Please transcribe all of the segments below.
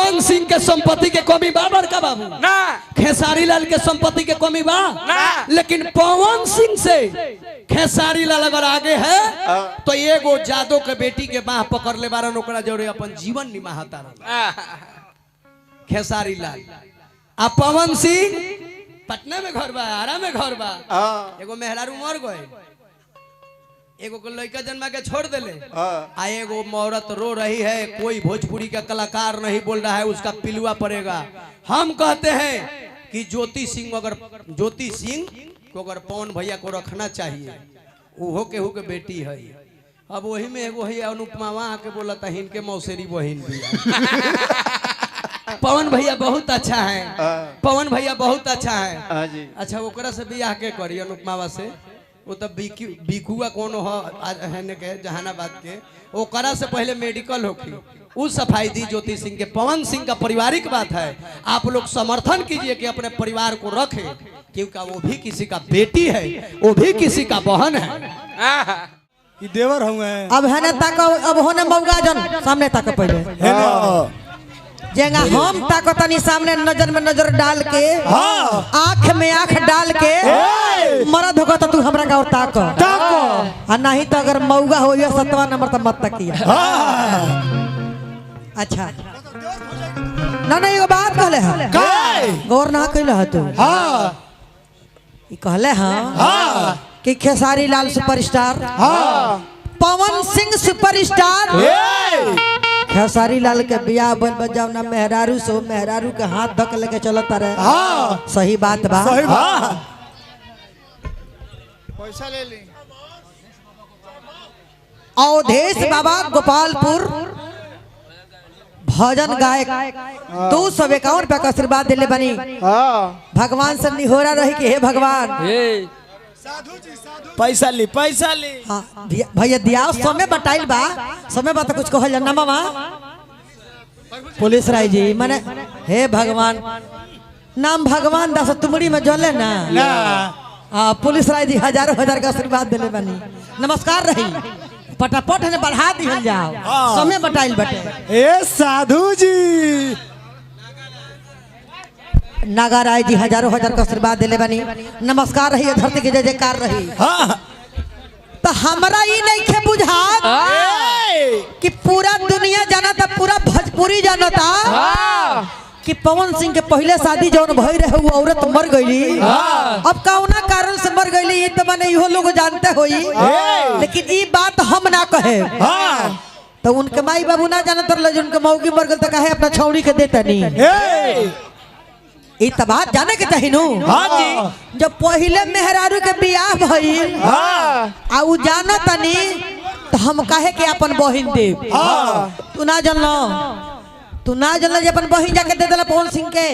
पवन सिंह के संपत्ति के कमी बा बड़का बाबू ना खेसारी लाल के संपत्ति के कमी बा ना लेकिन पवन सिंह से खेसारी लाल अगर आगे है तो एगो जादव के बेटी के बाह पकड़ ले बारन ओकरा जोड़े अपन जीवन निमाहता खेसारी लाल आ पवन सिंह पटना में घर बा आरा में घर बा एगो मेहरारू मर गए एगो को लड़का जन्मा के छोड़ देले आ एगो औरत रो रही है कोई भोजपुरी का कलाकार नहीं बोल रहा है उसका पिलुआ पड़ेगा। हम कहते हैं कि ज्योति सिंह को अगर पवन भैया को रखना चाहिए उहो केहू के बेटी है। अब वही में एगो है अनुपमा वहाँ के बोला था इनके मौसेरी बहन भी पवन भैया बहुत अच्छा है पवन भैया बहुत अच्छा है। अच्छा ओकरा से बियाह के करी अनुपमा से वो तब बीकुआ कौन है ने के जहानाबाद के ओकरा से पहले मेडिकल होगी उस सफाई दी ज्योति सिंह के। पवन सिंह का पारिवारिक बात है आप लोग समर्थन कीजिए कि अपने परिवार को रखे क्योंकि वो भी किसी का बेटी है वो भी किसी का बहन है। देवर होंगे अब है ना ताको अब होने मौगा जन सामने ताको पहले जेंगा हम ताको तनी सामने नजर में नजर डाल के आंख में आंख डाल के मरद होगा तो तू हमरा का और ताको आ नहीं तो अगर मौगा हो या 7वां नंबर तो मत तकिया। अच्छा ना एगो बात कहले है गौर ना कहले है तू ई कहले हां कि खेसारी लाल सुपरस्टार पवन सिंह सुपरस्टार खेसारी लाल के बियाह बन बजाओ ना मेहरारू सो मेहरारू के हाथ धक लेके चलता रहे सही बात बा पैसा ले ली अवधेश बाबा गोपालपुर भजन गायक 251 रुपया का आशीर्वाद दिले बनी भगवान से निहोरा रही कि हे भगवान पैसा ली भैया दिया समय बताइल बा समय बता कुछ कहल जा मामा पुलिस राय जी माने हे भगवान नाम भगवान दास तुमड़ी में जले ना पुलिस राय जी हजारों हजार का आशीर्वाद दिले बनी नमस्कार रही पटापट ने बढ़ा दिहल जाओ समय बताइल बटे ए साधु जी नागा राय जी हजारों हजार का आशीर्वाद दिले बनी नमस्कार रही धरती की जय जयकार रही तो हमरा ई नहीं खे बुझात कि पूरा दुनिया जानता पूरा भोजपुरी जानता कि पवन सिंह के पहले शादी जौन भई रहे वो औरत मर गई अब कौना कारण से मर गई तो माने इहो लोग जानते होई लेकिन ई बात हम ना कहे तो उनके माई बाबू ना जानत रहे उनके मौगी मर गई तो कहे अपना छौड़ी के देता नहीं ई त बात जाने के चाहिए नु जब पहले मेहरारू के बियाह भइल आ उ जाना तनी तो हम काहे के अपन बहिन दे तू ना जानलो जे अपन बहिन जाके दे देला पवन सिंह के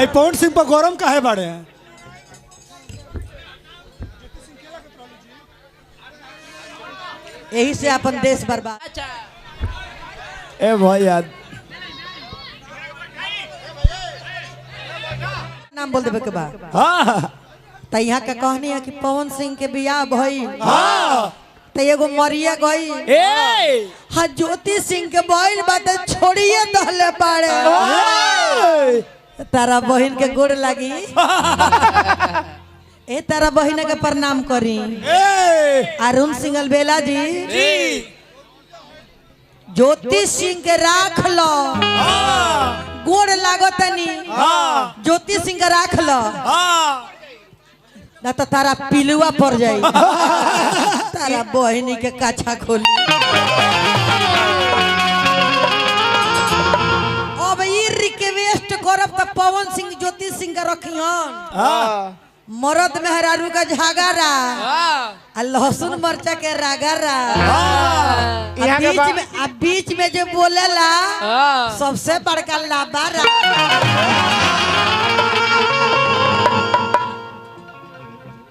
ए पवन सिंह पर गरम काहे बाड़े यही से अपन देश बर्बाद ए भैया नाम बोल देबे के बा त यहाँ का कहनी है कि पवन सिंह के बियाह भई तो एगो मरिया गई हाँ ज्योति सिंह के बहन बात छोड़िए दहले पाड़े तारा बहन के गोड़ लगी ए तारा बहन के प्रणाम करी अरुण सिंह बेला जी ज्योति सिंह के राख लो गोड़ लागतनी ज्योति सिंह के राख लो ना तो तारा पिलुआ पड़ जाई तारा बहनी के काछा खोली अब ई रिक्वेस्ट करब त पवन सिंह ज्योति सिंह का रखियन मरद मेहरारू का झगड़ा लहसुन मरचा के रगड़ा बीच में जो बोलेला सबसे बड़का लाबारा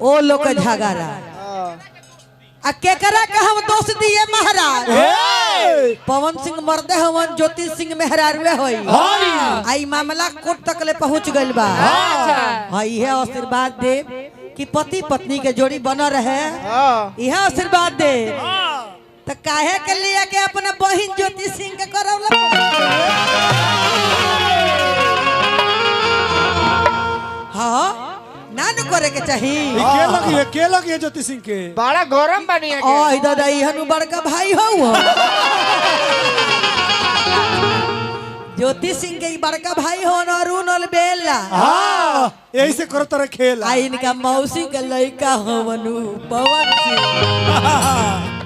ओ लोग का झगड़ा आ केकरा का हम दोष दिए महाराज पवन सिंह मर्दे हवन ज्योति सिंह मेहरारू होई आई मामला कोर्ट तक ले पहुंच गइल बा यह आशीर्वाद दे कि पति पत्नी के जोड़ी बना रहे यह आशीर्वाद दे तो काहे के लिए जाके अपना बहिन ज्योति सिंह के करौला। हाँ ना न करे के चाहिए। के लगी ज्योति सिंह के बड़ा गरम बनी है ओह दादा इहनु बड़का भाई हो ज्योति सिंह के बड़का भाई हो अरुण बेला। हाँ यही से करो तरह खेल आ इनका मौसी के लड़का हो पवन सिंह।